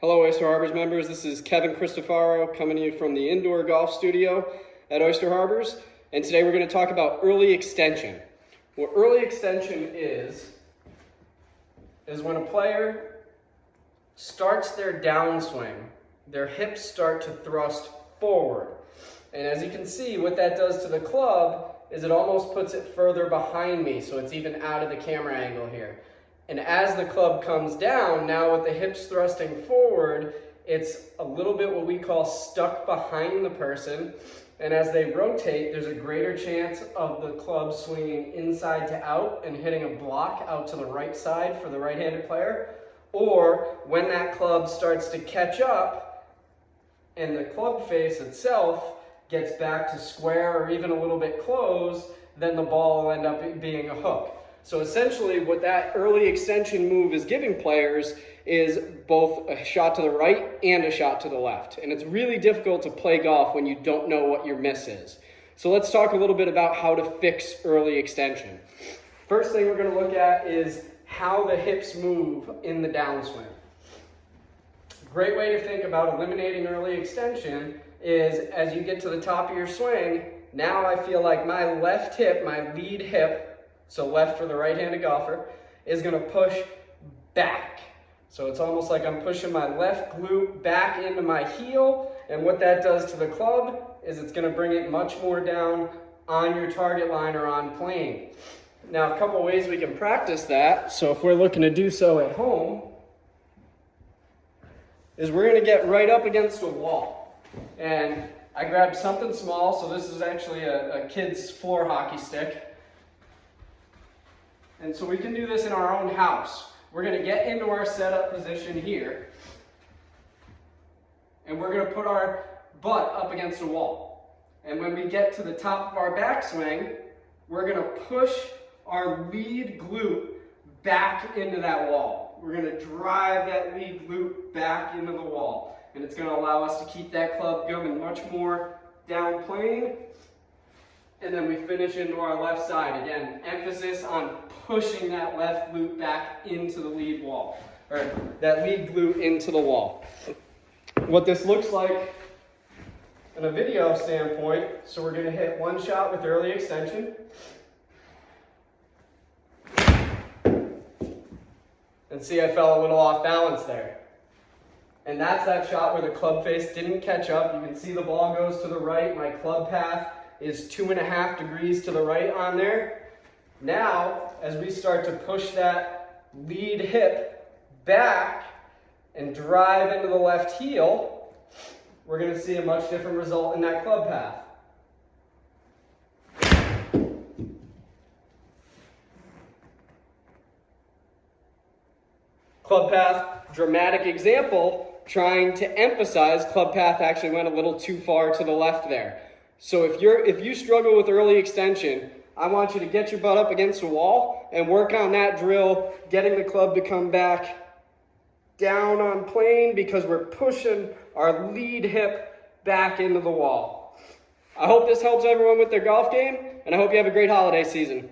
Hello Oyster Harbors members, this is Kevin Cristofaro coming to you from the indoor golf studio at Oyster Harbors, and today we're going to talk about early extension. What early extension is when a player starts their downswing, their hips start to thrust forward. And as you can see, what that does to the club is it almost puts it further behind me, so it's even out of the camera angle here. And as the club comes down, now with the hips thrusting forward, it's a little bit what we call stuck behind the person. And as they rotate, there's a greater chance of the club swinging inside to out and hitting a block out to the right side for the right-handed player. Or when that club starts to catch up and the club face itself gets back to square or even a little bit closed, then the ball will end up being a hook. So essentially what that early extension move is giving players is both a shot to the right and a shot to the left. And it's really difficult to play golf when you don't know what your miss is. So let's talk a little bit about how to fix early extension. First thing we're going to look at is how the hips move in the downswing. Great way to think about eliminating early extension is as you get to the top of your swing, now I feel like my left hip, my lead hip, so left for the right-handed golfer, is going to push back. So it's almost like I'm pushing my left glute back into my heel, and what that does to the club is it's going to bring it much more down on your target line or on plane. Now, a couple ways we can practice that, so if we're looking to do so at home, is we're going to get right up against a wall. And I grabbed something small, so this is actually a kid's floor hockey stick. And so we can do this in our own house. We're going to get into our setup position here. And we're going to put our butt up against a wall. And when we get to the top of our backswing, we're going to push our lead glute back into that wall. We're going to drive that lead glute back into the wall. And it's going to allow us to keep that club going much more down plane. And then we finish into our left side. Again, emphasis on pushing that left glute back into the lead wall, or that lead glute into the wall. What this looks like in a video standpoint, so we're going to hit one shot with early extension. And see, I fell a little off balance there. And that's that shot where the club face didn't catch up. You can see the ball goes to the right. My club path is 2.5 degrees to the right on there. Now, as we start to push that lead hip back and drive into the left heel, we're going to see a much different result in that club path. Club path, dramatic example, trying to emphasize club path actually went a little too far to the left there. So if you struggle with early extension, I want you to get your butt up against the wall and work on that drill, getting the club to come back down on plane because we're pushing our lead hip back into the wall. I hope this helps everyone with their golf game, and I hope you have a great holiday season.